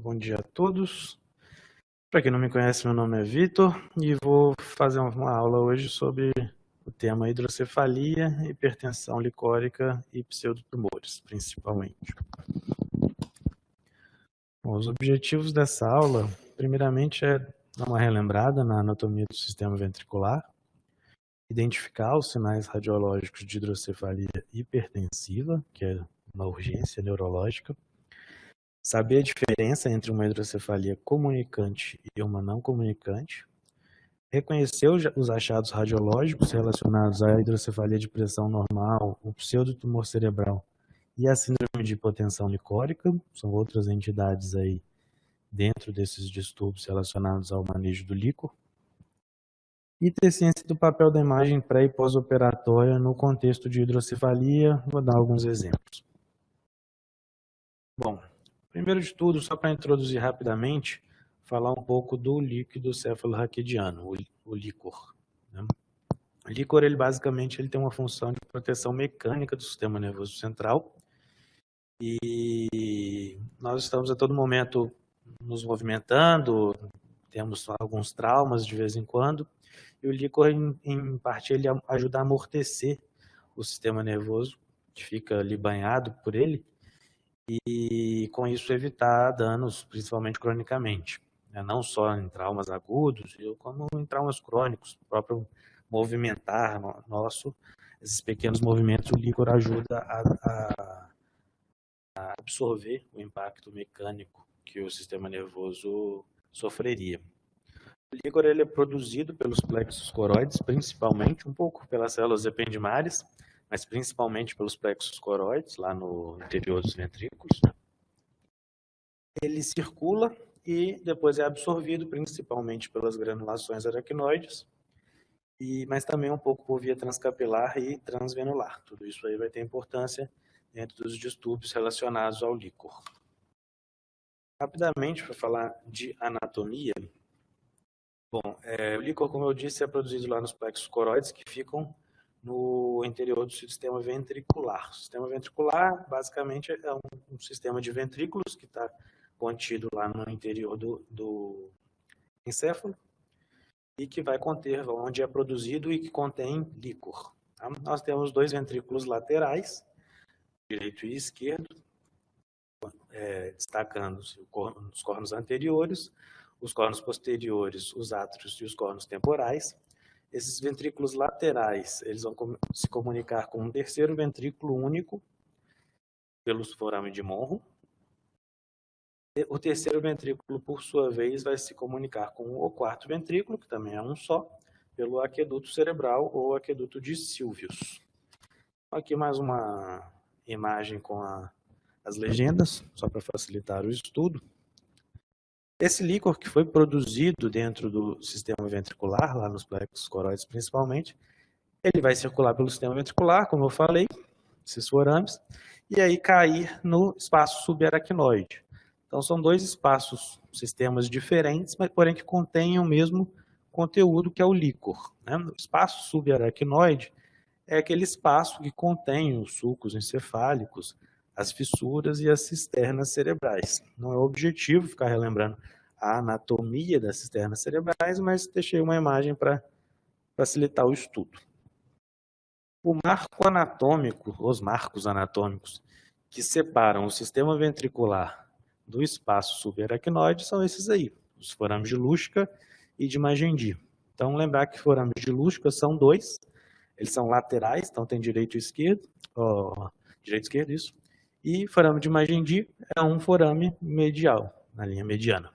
Bom dia a todos. Para quem não me conhece, meu nome é Vitor e vou fazer uma aula hoje sobre o tema hidrocefalia, hipertensão licórica e pseudotumores, principalmente. Bom, os objetivos dessa aula, primeiramente, é dar uma relembrada na anatomia do sistema ventricular, identificar os sinais radiológicos de hidrocefalia hipertensiva, que é uma urgência neurológica, saber a diferença entre uma hidrocefalia comunicante e uma não comunicante, reconhecer os achados radiológicos relacionados à hidrocefalia de pressão normal, o pseudotumor cerebral e a síndrome de hipotensão licórica, são outras entidades aí dentro desses distúrbios relacionados ao manejo do líquor, e ter ciência do papel da imagem pré- e pós-operatória no contexto de hidrocefalia. Vou dar alguns exemplos. Bom, primeiro de tudo, só para introduzir rapidamente, falar um pouco do líquido cefalorraquidiano, o líquor. Né? O líquor, ele basicamente tem uma função de proteção mecânica do sistema nervoso central e nós estamos a todo momento nos movimentando, temos alguns traumas de vez em quando, e o líquor, em parte, ele ajuda a amortecer o sistema nervoso, que fica ali banhado por ele, e com isso evitar danos, principalmente cronicamente, né? Não só em traumas agudos, como em traumas crônicos, o próprio movimentar nosso, esses pequenos movimentos, o líquor ajuda a absorver o impacto mecânico que o sistema nervoso sofreria. O líquor, ele é produzido pelos plexos coroides, principalmente, um pouco pelas células ependimares, mas principalmente pelos plexos coroides, lá no interior dos ventrículos. Ele circula e depois é absorvido principalmente pelas granulações aracnoides, mas também um pouco por via transcapilar e transvenular. Tudo isso aí vai ter importância dentro dos distúrbios relacionados ao líquor. Rapidamente, para falar de anatomia, bom, o líquor, como eu disse, é produzido lá nos plexos coroides, que ficam no interior do sistema ventricular. O sistema ventricular, basicamente, é um sistema de ventrículos que está contido lá no interior do encéfalo e que vai conter, onde é produzido e que contém líquor. Tá? Nós temos dois ventrículos laterais, direito e esquerdo, destacando-se os cornos anteriores, os cornos posteriores, os átrios e os cornos temporais. Esses ventrículos laterais, eles vão se comunicar com um terceiro ventrículo único pelo forame de Monro. O terceiro ventrículo, por sua vez, vai se comunicar com o quarto ventrículo, que também é um só, pelo aqueduto cerebral ou aqueduto de Sylvius. Aqui mais uma imagem com as legendas, só para facilitar o estudo. Esse líquor que foi produzido dentro do sistema ventricular, lá nos plexos coroides principalmente, ele vai circular pelo sistema ventricular, como eu falei, esses forames, e aí cair no espaço subaracnoide. Então são dois espaços, sistemas diferentes, mas porém que contêm o mesmo conteúdo, que é o líquor. Né? O espaço subaracnoide é aquele espaço que contém os sulcos encefálicos, as fissuras e as cisternas cerebrais. Não é o objetivo ficar relembrando a anatomia das cisternas cerebrais, mas deixei uma imagem para facilitar o estudo. O marco anatômico, os marcos anatômicos que separam o sistema ventricular do espaço subaracnoide são esses aí, os forames de Luschka e de Magendie. Então, lembrar que forames de Luschka são dois, eles são laterais, então tem direito e esquerdo, direito e esquerdo, isso. E forame de Magendie é um forame medial, na linha mediana.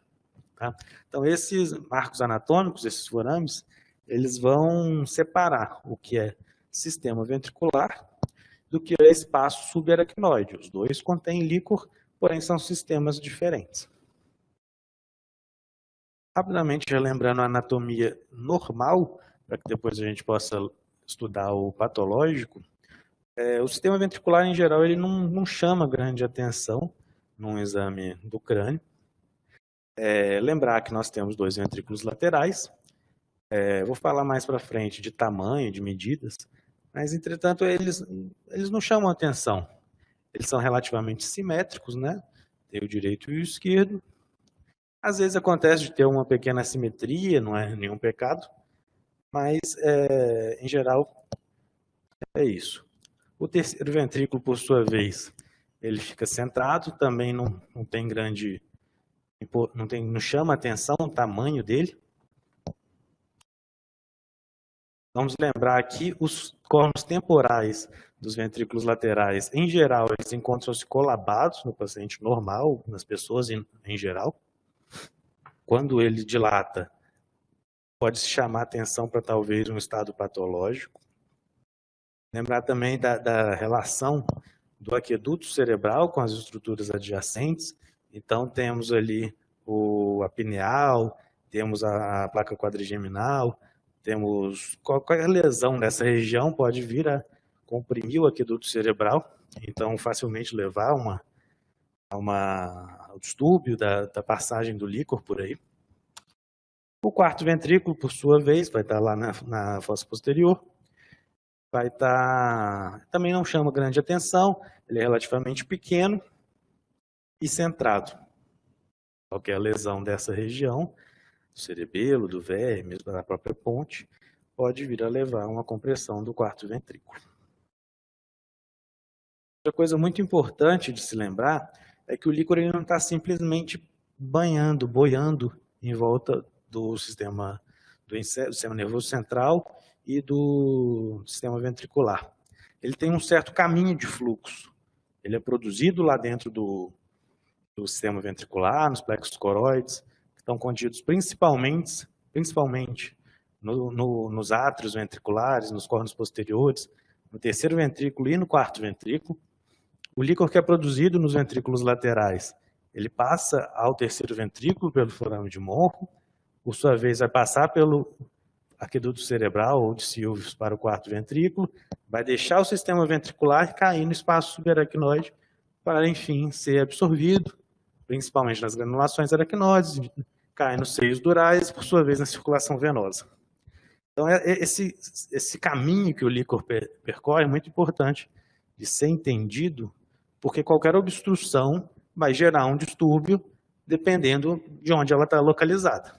Tá? Então, esses marcos anatômicos, esses forames, eles vão separar o que é sistema ventricular do que é espaço subaracnoide. Os dois contêm líquor, porém são sistemas diferentes. Rapidamente, relembrando a anatomia normal, para que depois a gente possa estudar o patológico, o sistema ventricular, em geral, ele não chama grande atenção num exame do crânio. Lembrar que nós temos dois ventrículos laterais. Vou falar mais para frente de tamanho, de medidas, mas, entretanto, eles não chamam atenção. Eles são relativamente simétricos, né? Tem o direito e o esquerdo, Às vezes acontece de ter uma pequena assimetria, não é nenhum pecado, mas, em geral, é isso. O terceiro ventrículo, por sua vez, ele fica centrado, também não tem grande, não chama atenção o tamanho dele. Vamos lembrar aqui, os cornos temporais dos ventrículos laterais, em geral, eles encontram-se colabados no paciente normal, nas pessoas em geral. Quando ele dilata, pode se chamar atenção para talvez um estado patológico. Lembrar também da relação do aqueduto cerebral com as estruturas adjacentes. Então, temos ali a pineal, temos a placa quadrigeminal, temos qualquer lesão nessa região pode vir a comprimir o aqueduto cerebral, então facilmente levar ao distúrbio da passagem do líquor por aí. O quarto ventrículo, por sua vez, vai estar lá na fossa posterior, vai estar, também não chama grande atenção, ele é relativamente pequeno e centrado. Qualquer lesão dessa região, do cerebelo, do verme, da própria ponte, pode vir a levar a uma compressão do quarto ventrículo. Outra coisa muito importante de se lembrar é que o líquor ele não está simplesmente boiando em volta do sistema nervoso central e do sistema ventricular. Ele tem um certo caminho de fluxo. Ele é produzido lá dentro do sistema ventricular, nos plexos coroides, que estão contidos principalmente nos átrios ventriculares, nos cornos posteriores, no terceiro ventrículo e no quarto ventrículo. O líquor que é produzido nos ventrículos laterais, ele passa ao terceiro ventrículo pelo forame de Monro, por sua vez vai passar pelo aqueduto cerebral ou de Sylvius para o quarto ventrículo, vai deixar o sistema ventricular e cair no espaço subaracnoide para, enfim, ser absorvido, principalmente nas granulações aracnoides, cai nos seios durais, por sua vez na circulação venosa. Então, esse caminho que o líquor percorre é muito importante de ser entendido, porque qualquer obstrução vai gerar um distúrbio dependendo de onde ela está localizada.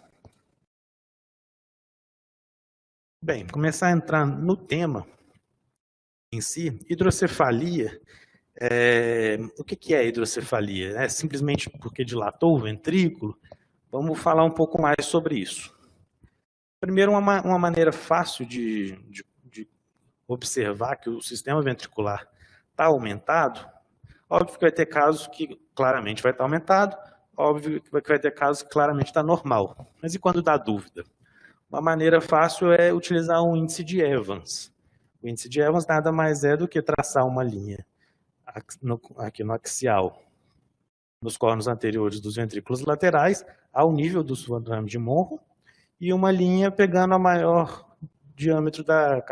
Bem, começar a entrar no tema em si, hidrocefalia. O que é hidrocefalia? É simplesmente porque dilatou o ventrículo? Vamos falar um pouco mais sobre isso. Primeiro, uma maneira fácil de observar que o sistema ventricular está aumentado. Óbvio que vai ter casos que claramente vai estar aumentado, óbvio que vai ter casos que claramente está normal. Mas e quando dá dúvida? Uma maneira fácil é utilizar um índice de Evans. O índice de Evans nada mais é do que traçar uma linha aqui no axial, nos cornos anteriores dos ventrículos laterais, ao nível do forame de Monro, e uma linha pegando o maior diâmetro da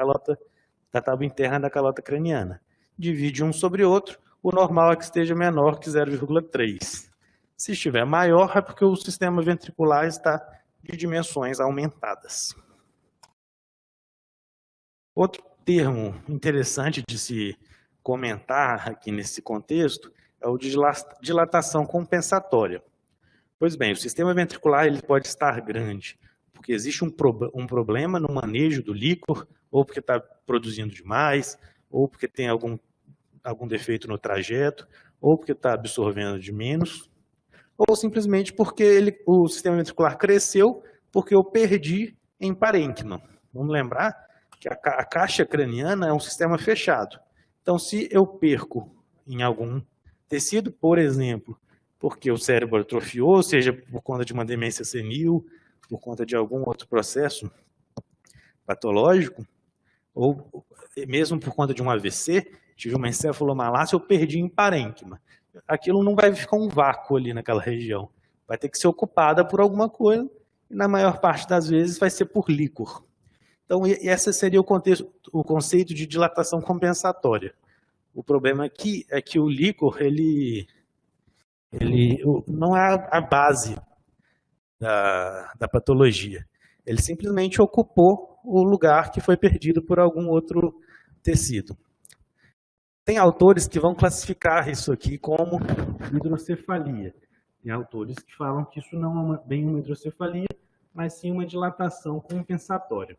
tábua interna da calota craniana. Divide um sobre outro, o normal é que esteja menor que 0,3. Se estiver maior, é porque o sistema ventricular está de dimensões aumentadas. Outro termo interessante de se comentar aqui nesse contexto é o de dilatação compensatória. Pois bem, o sistema ventricular ele pode estar grande porque existe um problema no manejo do líquor, ou porque está produzindo demais, ou porque tem algum defeito no trajeto, ou porque está absorvendo de menos, ou simplesmente porque o sistema ventricular cresceu porque eu perdi em parênquima. Vamos lembrar que a caixa craniana é um sistema fechado. Então, se eu perco em algum tecido, por exemplo, porque o cérebro atrofiou, seja por conta de uma demência senil, por conta de algum outro processo patológico, ou mesmo por conta de um AVC, tive uma encefalomalácia, eu perdi em parênquima. Aquilo não vai ficar um vácuo ali naquela região. Vai ter que ser ocupada por alguma coisa, e na maior parte das vezes vai ser por líquor. Então, esse seria o conceito de dilatação compensatória. O problema aqui é que o líquor, ele não é a base da patologia. Ele simplesmente ocupou o lugar que foi perdido por algum outro tecido. Tem autores que vão classificar isso aqui como hidrocefalia. Tem autores que falam que isso não é bem uma hidrocefalia, mas sim uma dilatação compensatória.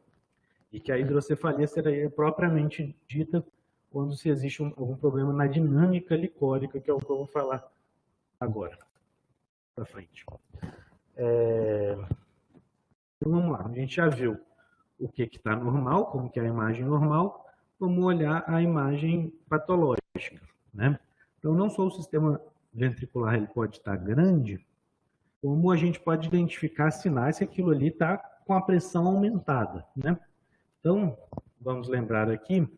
E que a hidrocefalia seria propriamente dita quando se existe algum problema na dinâmica licórica, que é o que eu vou falar agora, para frente. Então vamos lá, a gente já viu o que está normal, como que é a imagem normal, vamos olhar a imagem patológica, né? Então não só o sistema ventricular ele pode estar grande, como a gente pode identificar sinais que aquilo ali está com a pressão aumentada, né? Então, vamos lembrar aqui,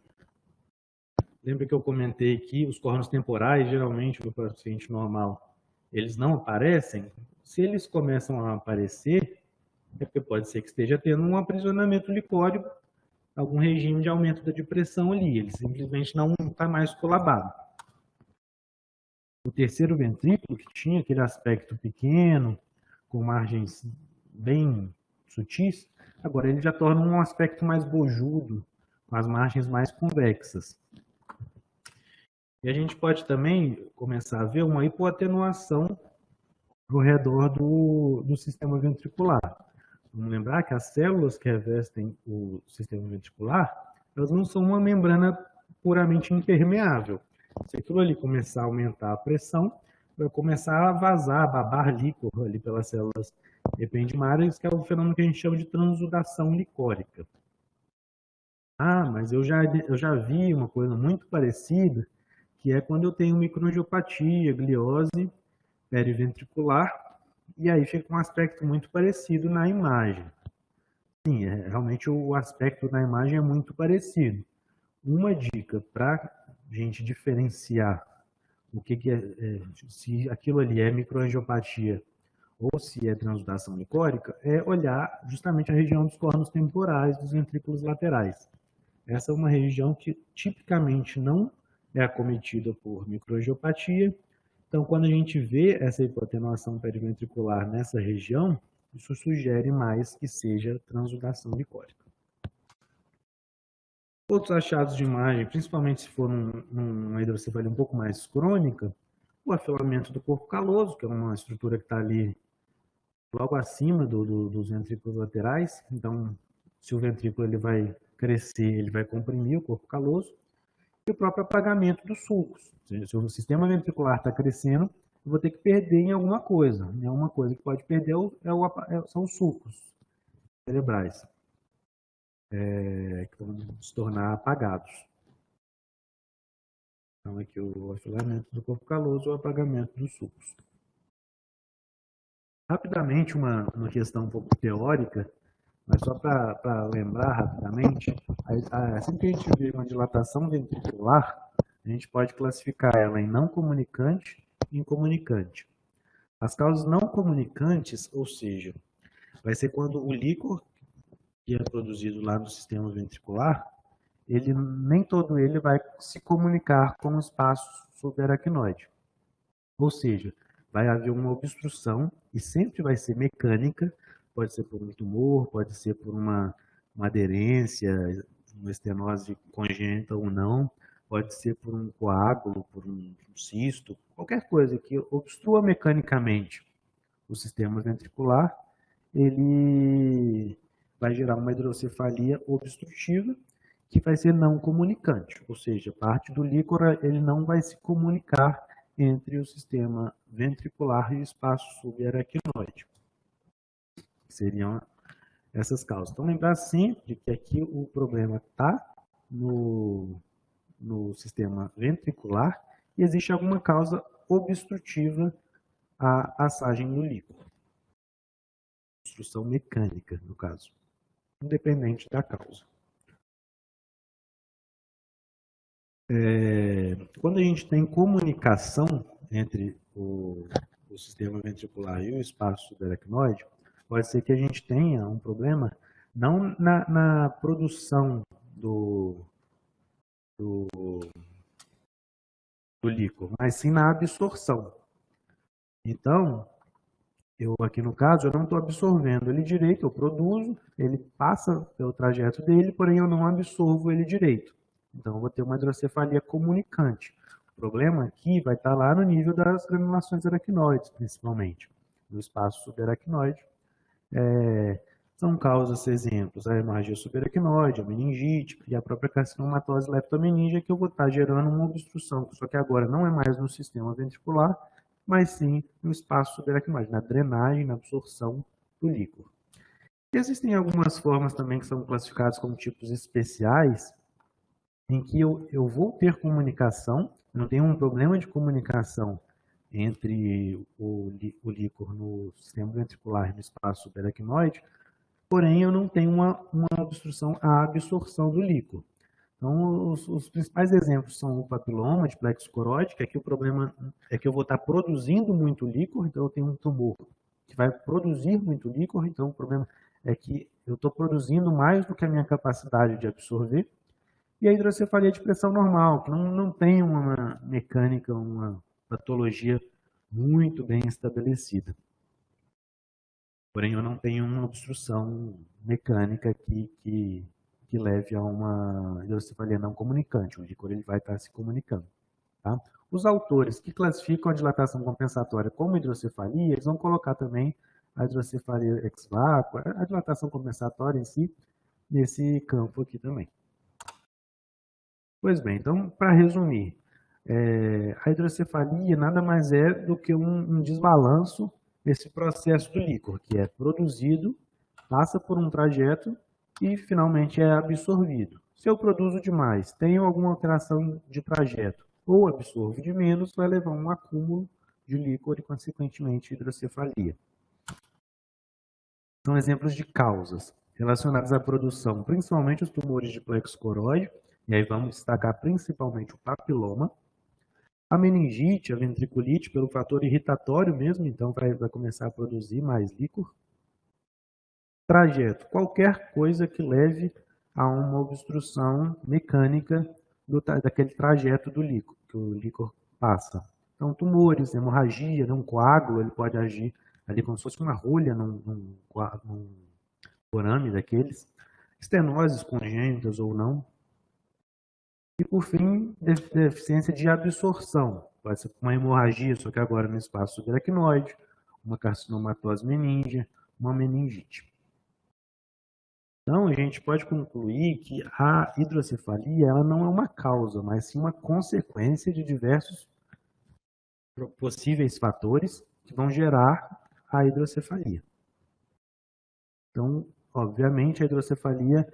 lembra que eu comentei que os córneos temporais, geralmente, no paciente normal, eles não aparecem? Se eles começam a aparecer, é porque pode ser que esteja tendo um aprisionamento licórico, algum regime de aumento da pressão ali, ele simplesmente não está mais colabado. O terceiro ventrículo, que tinha aquele aspecto pequeno, com margens bem sutis, agora ele já torna um aspecto mais bojudo, com as margens mais convexas. E a gente pode também começar a ver uma hipoatenuação ao redor do sistema ventricular. Vamos lembrar que as células que revestem o sistema ventricular, elas não são uma membrana puramente impermeável. Se aquilo ali começar a aumentar a pressão, vai começar a vazar, a babar líquor ali pelas células ependimárias, que é o fenômeno que a gente chama de transudação licórica. Ah, mas eu já vi uma coisa muito parecida, que é quando eu tenho microangiopatia, gliose periventricular, e aí fica um aspecto muito parecido na imagem. Sim, realmente o aspecto na imagem é muito parecido. Uma dica para a gente diferenciar o que se aquilo ali é microangiopatia ou se é transudação licórica, é olhar justamente a região dos córneos temporais, dos ventrículos laterais. Essa é uma região que tipicamente não é acometida por microangiopatia. Então, quando a gente vê essa hipoatenuação periventricular nessa região, isso sugere mais que seja transudação licórica. Outros achados de imagem, principalmente se for numa hidrocefalia um pouco mais crônica, o afilamento do corpo caloso, que é uma estrutura que está ali logo acima dos ventrículos laterais. Então, se o ventrículo ele vai crescer, ele vai comprimir o corpo caloso. E o próprio apagamento dos sulcos. Se o sistema ventricular está crescendo, eu vou ter que perder em alguma coisa. E uma coisa que pode perder são os sulcos cerebrais, que vão se tornar apagados. Então, aqui o afilamento do corpo caloso e o apagamento dos sulcos. Rapidamente, uma questão um pouco teórica, mas só para lembrar rapidamente, assim que a gente vê uma dilatação ventricular, a gente pode classificar ela em não comunicante e incomunicante. As causas não comunicantes, ou seja, vai ser quando o líquor que é produzido lá no sistema ventricular, nem todo ele vai se comunicar com o espaço subaracnoide. Ou seja, vai haver uma obstrução e sempre vai ser mecânica, pode ser por um tumor, pode ser por uma aderência, uma estenose congênita ou não, pode ser por um coágulo, por um cisto, qualquer coisa que obstrua mecanicamente o sistema ventricular, ele vai gerar uma hidrocefalia obstrutiva que vai ser não comunicante, ou seja, parte do líquor ele não vai se comunicar entre o sistema ventricular e o espaço subaracnoide. Seriam essas causas. Então, lembrar sempre que aqui o problema está no sistema ventricular e existe alguma causa obstrutiva à passagem do líquor. Obstrução mecânica, no caso, independente da causa. Quando a gente tem comunicação entre o sistema ventricular e o espaço subaracnoide, pode ser que a gente tenha um problema não na produção do líquor, mas sim na absorção. Então, eu aqui no caso, eu não estou absorvendo ele direito, eu produzo, ele passa pelo trajeto dele, porém eu não absorvo ele direito. Então, eu vou ter uma hidrocefalia comunicante. problema aqui vai estar lá no nível das granulações aracnoides, principalmente, no espaço subaracnoide. São causas, exemplos, a hemorragia subaracnoide, a meningite e a própria carcinomatose leptomeníngea, que eu vou estar gerando uma obstrução, só que agora não é mais no sistema ventricular, mas sim no espaço subaracnoide, na drenagem, na absorção do líquor. Existem algumas formas também que são classificadas como tipos especiais, em que eu vou ter comunicação, não tenho um problema de comunicação entre o líquor no sistema ventricular e no espaço subaracnoide, porém eu não tenho uma obstrução à absorção do líquor. Então, os principais exemplos são o papiloma de plexo coroide, que aqui o problema é que eu vou estar produzindo muito líquor, então eu tenho um tumor que vai produzir muito líquor, então o problema é que eu estou produzindo mais do que a minha capacidade de absorver. E a hidrocefalia de pressão normal, que não tem uma mecânica, uma patologia muito bem estabelecida. Porém, eu não tenho uma obstrução mecânica que leve a uma hidrocefalia não comunicante. O líquor ele vai estar se comunicando. Tá? Os autores que classificam a dilatação compensatória como hidrocefalia, eles vão colocar também a hidrocefalia ex vácuo, a dilatação compensatória em si, nesse campo aqui também. Pois bem, então, para resumir, a hidrocefalia nada mais é do que um desbalanço desse processo do líquor, que é produzido, passa por um trajeto e finalmente é absorvido. Se eu produzo demais, tenho alguma alteração de trajeto, ou absorvo de menos, vai levar a um acúmulo de líquor e, consequentemente, hidrocefalia. São exemplos de causas relacionadas à produção, principalmente os tumores de plexo coroide, e aí vamos destacar principalmente o papiloma, a meningite, a ventriculite, pelo fator irritatório mesmo, então vai começar a produzir mais líquor. Trajeto, qualquer coisa que leve a uma obstrução mecânica daquele trajeto do líquor, que o líquor passa. Então, tumores, hemorragia, um coágulo, ele pode agir ali como se fosse uma rolha num forame daqueles. Estenoses congênitas ou não. E, por fim, deficiência de absorção. Pode ser uma hemorragia, só que agora no espaço subaracnoide, uma carcinomatose meníngea, uma meningite. Então, a gente pode concluir que a hidrocefalia ela não é uma causa, mas sim uma consequência de diversos possíveis fatores que vão gerar a hidrocefalia. Então, obviamente, a hidrocefalia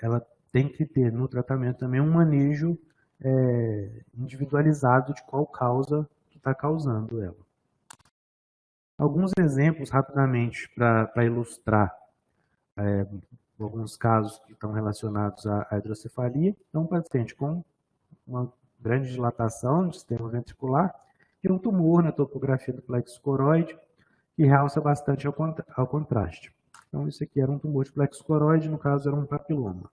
ela tem que ter no tratamento também um manejo individualizado de qual causa que está causando ela. Alguns exemplos, rapidamente, para ilustrar alguns casos que estão relacionados à hidrocefalia. Então, um paciente com uma grande dilatação do sistema ventricular e um tumor na topografia do plexo coroide que realça bastante ao contraste. Então, isso aqui era um tumor de plexo coroide, no caso era um papiloma.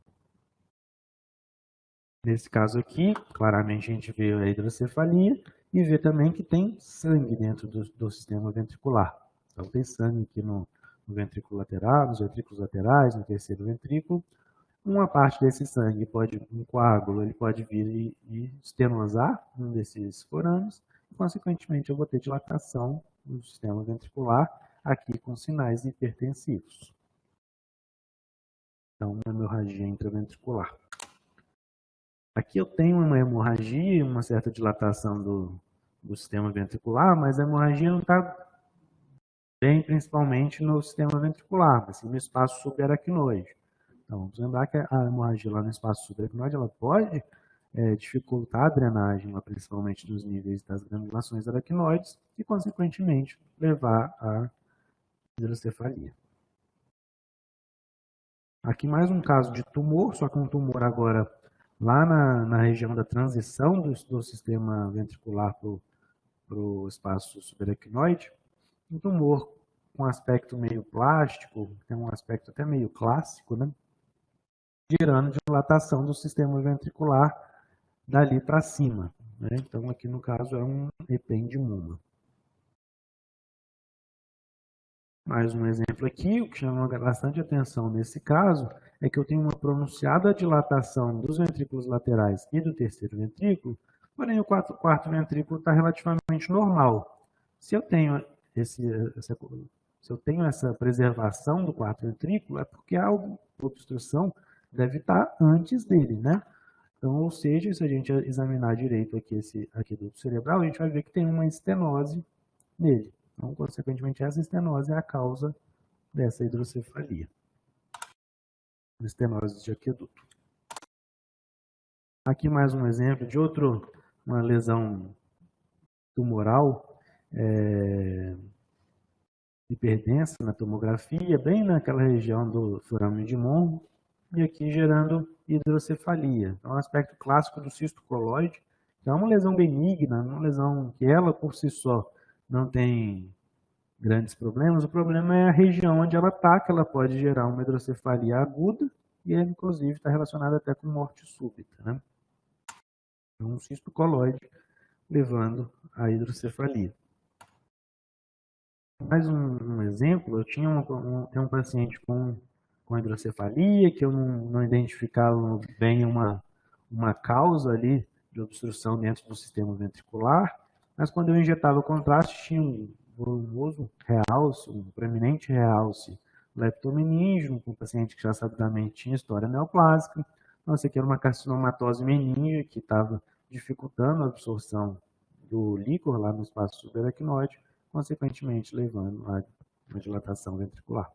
Nesse caso aqui, claramente a gente vê a hidrocefalia e vê também que tem sangue dentro do sistema ventricular. Então, tem sangue aqui no ventrículo lateral, nos ventrículos laterais, no terceiro ventrículo. Uma parte desse sangue um coágulo, ele pode vir e estenosar um desses forames, e, consequentemente, eu vou ter dilatação no sistema ventricular, aqui com sinais hipertensivos. Então, uma hemorragia intraventricular. Aqui eu tenho uma hemorragia, uma certa dilatação do sistema ventricular, mas a hemorragia não está bem, principalmente no sistema ventricular, assim, no espaço subaracnoide. Então, vamos lembrar que a hemorragia lá no espaço subaracnoide, ela pode dificultar a drenagem, principalmente dos níveis das granulações aracnoides, e, consequentemente, levar à hidrocefalia. Aqui mais um caso de tumor, só que um tumor agora lá na região da transição do sistema ventricular para o espaço subaracnoide, um tumor com aspecto meio plástico, tem um aspecto até meio clássico, né? Gerando dilatação do sistema ventricular dali para cima. Né? Então, aqui no caso é um ependimoma. Mais um exemplo aqui, o que chama bastante atenção nesse caso é que eu tenho uma pronunciada dilatação dos ventrículos laterais e do terceiro ventrículo, Porém, o quarto ventrículo está relativamente normal. Se eu tenho essa preservação do quarto ventrículo, é porque a obstrução deve estar antes dele, né? Então, ou seja, se a gente examinar direito aqui esse aqueduto cerebral, a gente vai ver que tem uma estenose nele. Então, consequentemente, essa estenose é a causa dessa hidrocefalia. Estenose de aqueduto. Aqui mais um exemplo de uma lesão tumoral hiperdensa na tomografia, bem naquela região do foramen de Monro, e aqui gerando hidrocefalia. Então, é um aspecto clássico do cisto coloide, que é uma lesão benigna, uma lesão que ela por si só não tem grandes problemas. O problema é a região onde ela está, que ela pode gerar uma hidrocefalia aguda, e inclusive está relacionada até com morte súbita, né? Um cisto coloide levando à hidrocefalia. Mais um exemplo, eu tinha um paciente com hidrocefalia, que eu não identificava bem uma causa ali de obstrução dentro do sistema ventricular, mas quando eu injetava o contraste, tinha um volumoso realce, um proeminente realce leptomeningeo, com um paciente que já sabidamente tinha história neoplásica. Então, essa aqui era uma carcinomatose meningea que estava dificultando a absorção do líquor lá no espaço subaracnoide, consequentemente levando a uma dilatação ventricular.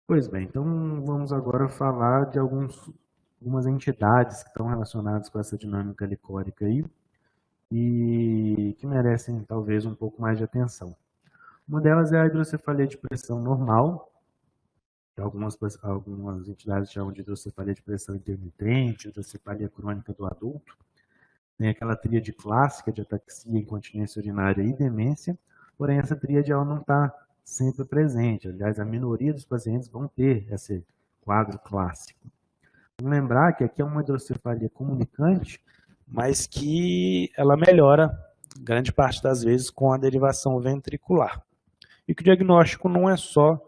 Pois bem, então vamos agora falar de algumas entidades que estão relacionadas com essa dinâmica licórica aí e que merecem talvez um pouco mais de atenção. Uma delas é a hidrocefalia de pressão normal, que algumas entidades chamam de hidrocefalia de pressão intermitente, hidrocefalia crônica do adulto. Tem aquela tríade clássica de ataxia, incontinência urinária e demência, porém essa tríade ela não está sempre presente. Aliás, a minoria dos pacientes vão ter esse quadro clássico. Vamos lembrar que aqui é uma hidrocefalia comunicante, mas que ela melhora grande parte das vezes com a derivação ventricular. E que o diagnóstico não é só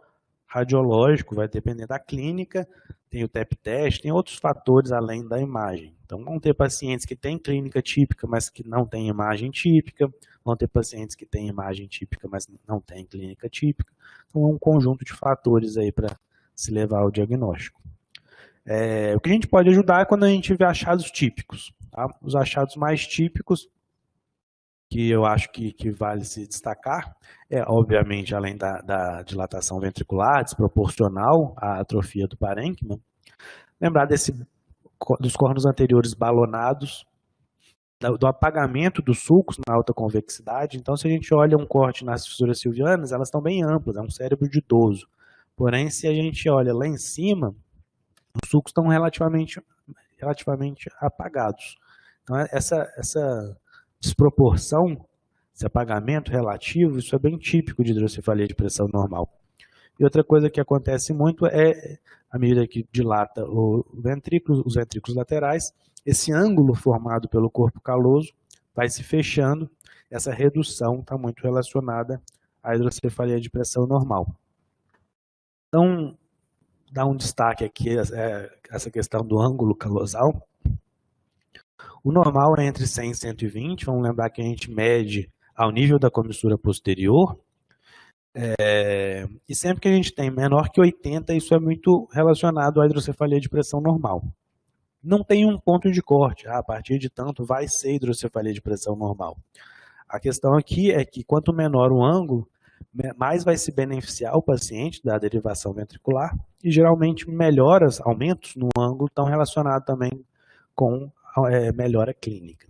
radiológico, vai depender da clínica, tem o TEP teste, tem outros fatores além da imagem. Então, vão ter pacientes que têm clínica típica, mas que não têm imagem típica, vão ter pacientes que têm imagem típica, mas não têm clínica típica. Então, é um conjunto de fatores aí para se levar ao diagnóstico. O que a gente pode ajudar é quando a gente vê achados típicos. Tá? Os achados mais típicos, que eu acho que vale se destacar, obviamente, além da dilatação ventricular desproporcional à atrofia do parênquima, lembrar dos córneos anteriores balonados, do apagamento dos sulcos na alta convexidade. Então, se a gente olha um corte nas fissuras silvianas, elas estão bem amplas, é um cérebro de idoso. Porém, se a gente olha lá em cima, os sulcos estão relativamente apagados. Então, essa desproporção, esse apagamento relativo, isso é bem típico de hidrocefalia de pressão normal. E outra coisa que acontece muito é, à medida que dilata os ventrículos laterais, esse ângulo formado pelo corpo caloso vai se fechando, essa redução está muito relacionada à hidrocefalia de pressão normal. Então, dá um destaque aqui essa questão do ângulo calosal. O normal é entre 100 e 120, vamos lembrar que a gente mede ao nível da comissura posterior, e sempre que a gente tem menor que 80, isso é muito relacionado à hidrocefalia de pressão normal. Não tem um ponto de corte, a partir de tanto vai ser hidrocefalia de pressão normal. A questão aqui é que quanto menor o ângulo, mais vai se beneficiar o paciente da derivação ventricular, e geralmente melhoras, aumentos no ângulo estão relacionados também com melhora clínica.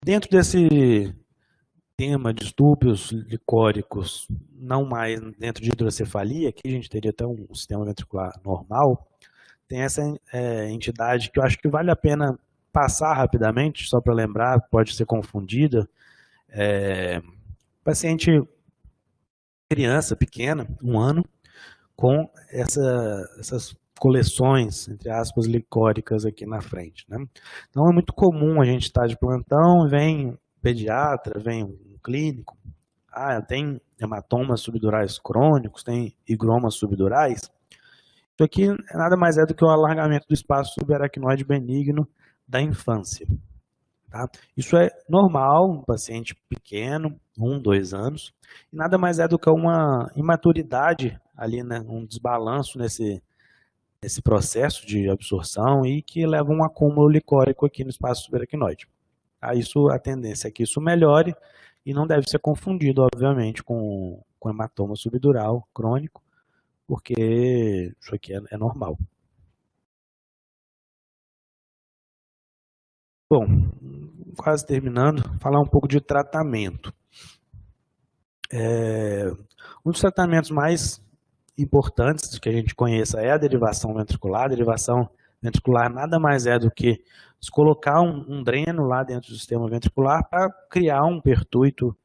Dentro desse tema de distúrbios licóricos, não mais dentro de hidrocefalia, aqui a gente teria até um sistema ventricular normal, tem essa entidade que eu acho que vale a pena passar rapidamente, só para lembrar, pode ser confundida. Paciente, criança pequena, 1 ano, com essas coleções, entre aspas, licóricas aqui na frente, né? Então é muito comum a gente estar de plantão, vem um pediatra, vem um clínico, tem hematomas subdurais crônicos, tem higromas subdurais, Isso aqui nada mais é do que o alargamento do espaço subaracnoide benigno da infância. Tá? Isso é normal, um paciente pequeno, 1, 2 anos, e nada mais é do que uma imaturidade ali, né, um desbalanço nesse processo de absorção e que leva a um acúmulo licórico aqui no espaço subaracnoide. A tendência é que isso melhore e não deve ser confundido, obviamente, com hematoma subdural crônico, porque isso aqui é normal. Bom, quase terminando, falar um pouco de tratamento. Um dos tratamentos mais importantes que a gente conheça é a derivação ventricular. A derivação ventricular nada mais é do que colocar um dreno lá dentro do sistema ventricular para criar um pertuito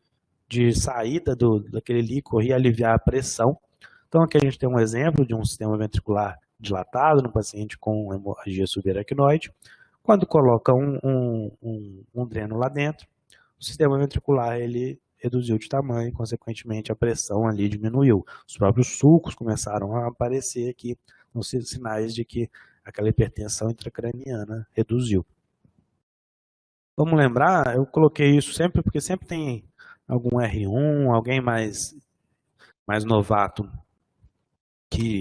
de saída daquele líquor e aliviar a pressão. Então aqui a gente tem um exemplo de um sistema ventricular dilatado no paciente com hemorragia subaracnoide. Quando coloca um dreno lá dentro, o sistema ventricular ele reduziu de tamanho e, consequentemente, a pressão ali diminuiu. Os próprios sulcos começaram a aparecer aqui, nos sinais de que aquela hipertensão intracraniana reduziu. Vamos lembrar, eu coloquei isso sempre, porque sempre tem algum R1, alguém mais novato que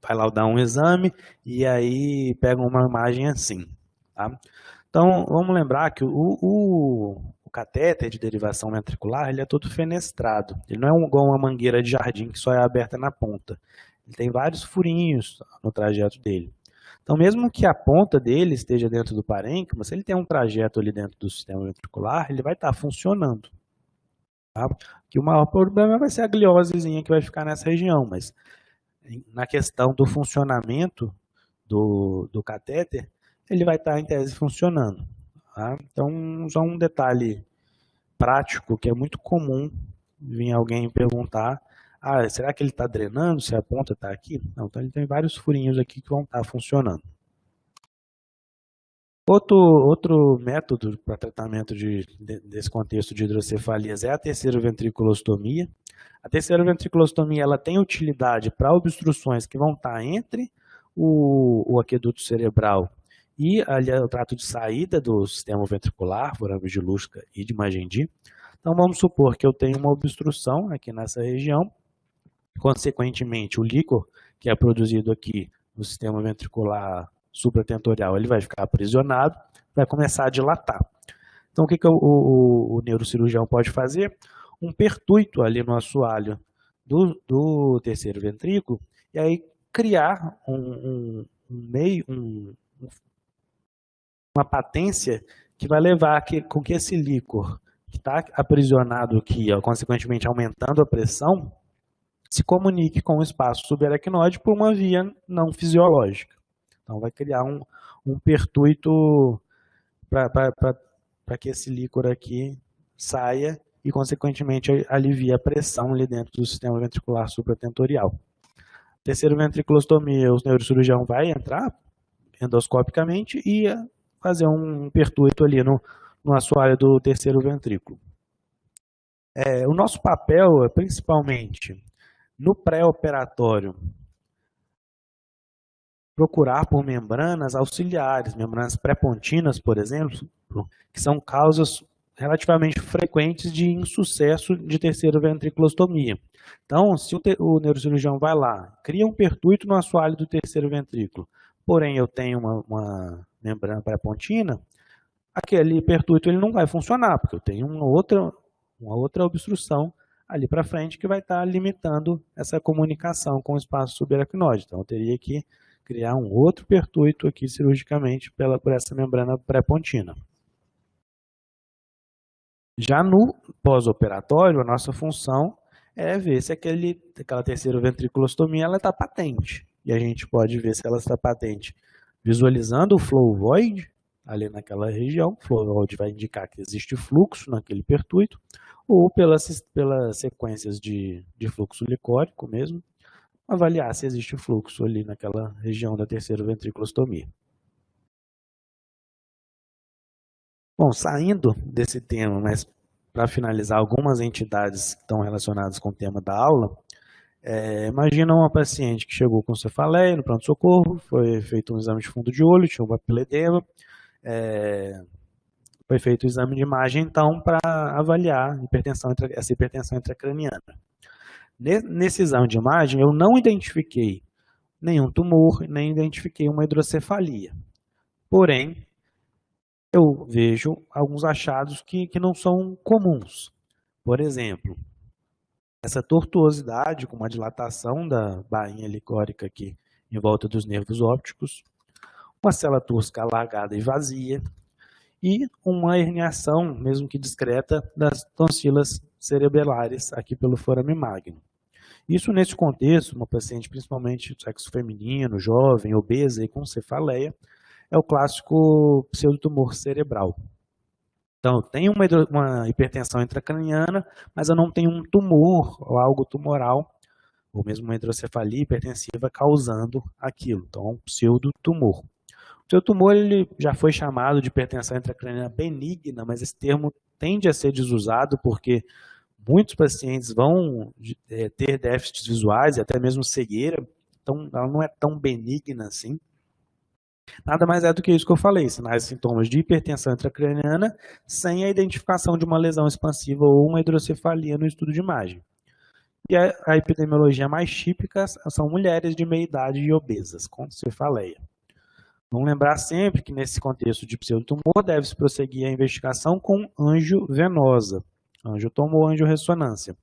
vai lá dar um exame e aí pega uma imagem assim. Tá? Então, vamos lembrar que o catéter de derivação ventricular ele é todo fenestrado. Ele não é igual uma mangueira de jardim que só é aberta na ponta. Ele tem vários furinhos no trajeto dele. Então, mesmo que a ponta dele esteja dentro do parênquima, se ele tem um trajeto ali dentro do sistema ventricular, ele vai estar funcionando. Tá? Que o maior problema vai ser a gliósezinha que vai ficar nessa região, mas na questão do funcionamento do catéter, ele vai estar em tese funcionando. Tá? Então, só um detalhe prático que é muito comum vir alguém perguntar, será que ele está drenando, se a ponta está aqui? Não, então ele tem vários furinhos aqui que vão estar funcionando. Outro método para tratamento desse contexto de hidrocefalias é a terceiro-ventriculostomia. A terceiro-ventriculostomia ela tem utilidade para obstruções que vão estar entre o aqueduto cerebral e ali, o trato de saída do sistema ventricular, forame de Luschka e de Magendie. Então vamos supor que eu tenho uma obstrução aqui nessa região, consequentemente o líquor que é produzido aqui no sistema ventricular supratentorial, ele vai ficar aprisionado, vai começar a dilatar. Então o que o neurocirurgião pode fazer? Um pertuito ali no assoalho do terceiro ventrículo, e aí criar uma patência que vai levar com que esse líquor que está aprisionado aqui, consequentemente aumentando a pressão, se comunique com o espaço subaracnoide por uma via não fisiológica. Então vai criar um pertuito para que esse líquor aqui saia e, consequentemente, alivie a pressão ali dentro do sistema ventricular supratentorial. Terceiro ventriculostomia, o neurocirurgião vai entrar endoscopicamente e fazer um pertuito ali no assoalho do terceiro ventrículo. O nosso papel é principalmente no pré-operatório procurar por membranas auxiliares, membranas pré-pontinas, por exemplo, que são causas relativamente frequentes de insucesso de terceiro ventriculostomia. Então, se o neurocirurgião vai lá, cria um pertuito no assoalho do terceiro ventrículo, porém eu tenho uma membrana pré-pontina, aquele pertuito ele não vai funcionar, porque eu tenho uma outra obstrução ali para frente que vai estar limitando essa comunicação com o espaço subaracnoide. Então, eu teria que criar um outro pertuito aqui cirurgicamente por essa membrana pré-pontina. Já no pós-operatório, a nossa função é ver se aquela terceira ventriculostomia está patente. E a gente pode ver se ela está patente visualizando o flow void ali naquela região. O flow void vai indicar que existe fluxo naquele pertuito, ou pelas sequências de fluxo licórico mesmo, avaliar se existe fluxo ali naquela região da terceira ventriculostomia. Bom, saindo desse tema, mas para finalizar, algumas entidades que estão relacionadas com o tema da aula, Imagina uma paciente que chegou com cefaleia no pronto-socorro, foi feito um exame de fundo de olho, tinha um papiledema, foi feito o exame de imagem, então, para avaliar essa hipertensão intracraniana. Nesse exame de imagem, eu não identifiquei nenhum tumor, nem identifiquei uma hidrocefalia. Porém, eu vejo alguns achados que não são comuns. Por exemplo, essa tortuosidade com uma dilatação da bainha licórica aqui em volta dos nervos ópticos, uma célula túrcica alargada e vazia e uma herniação, mesmo que discreta, das tonsilas cerebelares aqui pelo forame magno. Isso nesse contexto, uma paciente principalmente do sexo feminino, jovem, obesa e com cefaleia, é o clássico pseudotumor cerebral. Então, eu tenho uma hipertensão intracraniana, mas eu não tenho um tumor ou algo tumoral, ou mesmo uma hidrocefalia hipertensiva causando aquilo. Então, é um pseudotumor. O pseudotumor ele já foi chamado de hipertensão intracraniana benigna, mas esse termo tende a ser desusado porque muitos pacientes vão ter déficits visuais e até mesmo cegueira, então ela não é tão benigna assim. Nada mais é do que isso que eu falei, sinais e sintomas de hipertensão intracraniana sem a identificação de uma lesão expansiva ou uma hidrocefalia no estudo de imagem. E a epidemiologia mais típica são mulheres de meia idade e obesas, com cefaleia. Vamos lembrar sempre que nesse contexto de pseudotumor deve-se prosseguir a investigação com angiovenosa, angiotomo ou angiorressonância,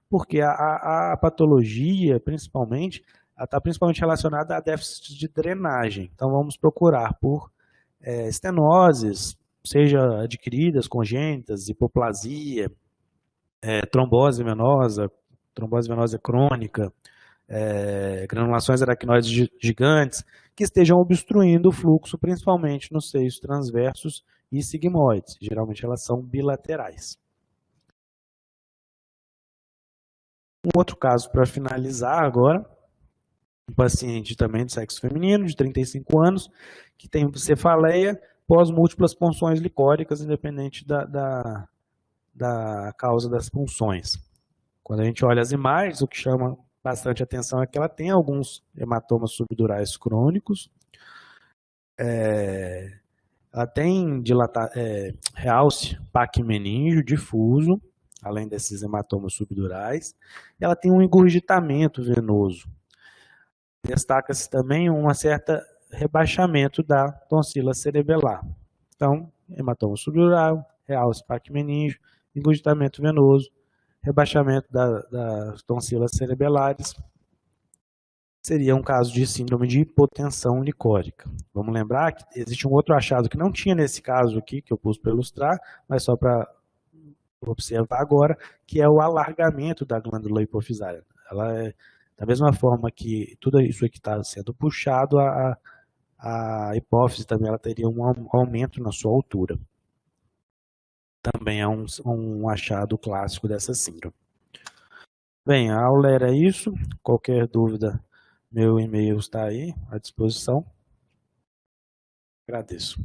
porque a patologia, principalmente, está principalmente relacionada a déficit de drenagem. Então, vamos procurar por estenoses, seja adquiridas, congênitas, hipoplasia, trombose venosa crônica, granulações aracnoides gigantes, que estejam obstruindo o fluxo, principalmente nos seios transversos e sigmoides. Geralmente, elas são bilaterais. Um outro caso para finalizar agora, um paciente também de sexo feminino, de 35 anos, que tem cefaleia pós múltiplas punções licóricas, independente da causa das punções. Quando a gente olha as imagens, o que chama bastante atenção é que ela tem alguns hematomas subdurais crônicos, ela tem realce paquimeningio difuso, além desses hematomas subdurais, e ela tem um engurgitamento venoso. Destaca-se também um certo rebaixamento da tonsila cerebelar. Então, hematoma subdural, realce paquimeningio, engurgitamento venoso, rebaixamento das tonsilas cerebelares, seria um caso de síndrome de hipotensão licórica. Vamos lembrar que existe um outro achado que não tinha nesse caso aqui, que eu pus para ilustrar, mas só para observar agora, que é o alargamento da glândula hipofisária. Ela é, da mesma forma que tudo isso aqui está sendo puxado, a hipófise também ela teria um aumento na sua altura. Também é um achado clássico dessa síndrome. Bem, a aula era isso. Qualquer dúvida, meu e-mail está aí à disposição. Agradeço.